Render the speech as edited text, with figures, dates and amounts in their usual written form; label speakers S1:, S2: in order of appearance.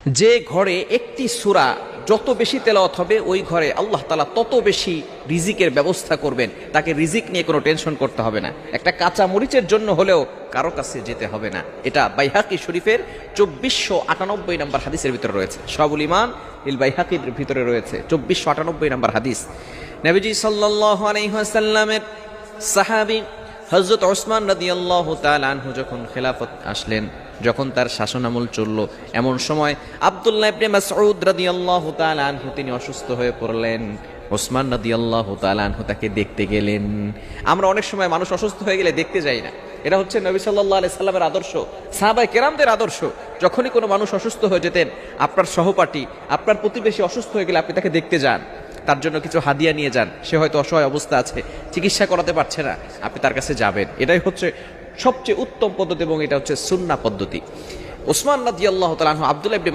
S1: যে ঘরে একটি সূরা যত বেশি তেলাওয়াত হবে ওই ঘরে আল্লাহ তাআলা তত বেশি রিজিকের ব্যবস্থা করবেন। তাকে রিজিক নিয়ে কোনো টেনশন করতে হবে না। একটা কাঁচা মরিচের জন্য হলেও কারো কাছে যেতে হবে না। এটা বাইহাকি শরীফের 2498 নম্বর হাদিসের ভিতরে রয়েছে। শাহুল ঈমান ইল বাইহাকির ভিতরে রয়েছে 2498 নম্বর হাদিস। নবীজি সাল্লাল্লাহু আলাইহি ওয়াসাল্লামের সাহাবী হযরত ওসমান রাদিয়াল্লাহু তাআলা আনহু যখন খেলাফত আসলেন, যখন তার শাসনামল চলল, এমন সময় আব্দুল্লাহ ইবনে মাসউদ রাদিয়াল্লাহু তাআলা আনহু তিনি অসুস্থ হয়ে পড়লেন। ওসমান রাদিয়াল্লাহু তাআলা আনহু তাকে দেখতে গেলেন। আমরা অনেক সময় মানুষ অসুস্থ হয়ে গেলে দেখতে যাই না। এটা হচ্ছে নবী সাল্লাল্লাহু আলাইহি সাল্লামের আদর্শ, সাহাবায়ে কেরামদের আদর্শ। যখনই কোনো মানুষ অসুস্থ হয়ে যেতেন, আপনার সহপাঠী, আপনার প্রতিবেশী অসুস্থ হয়ে গেলে আপনি তাকে দেখতে যান, তার জন্য কিছু হাদিয়া নিয়ে যান। সে হয়তো অসহায় অবস্থা আছে, চিকিৎসা করাতে পারছে না, আপনি তার কাছে যাবেন। এটাই হচ্ছে সবচেয়ে উত্তম পদ্ধতি এবং এটা হচ্ছে সুন্নাহ পদ্ধতি। ওসমান রাদিয়াল্লাহু তাআলা আনহু আব্দুল্লাহ ইবনে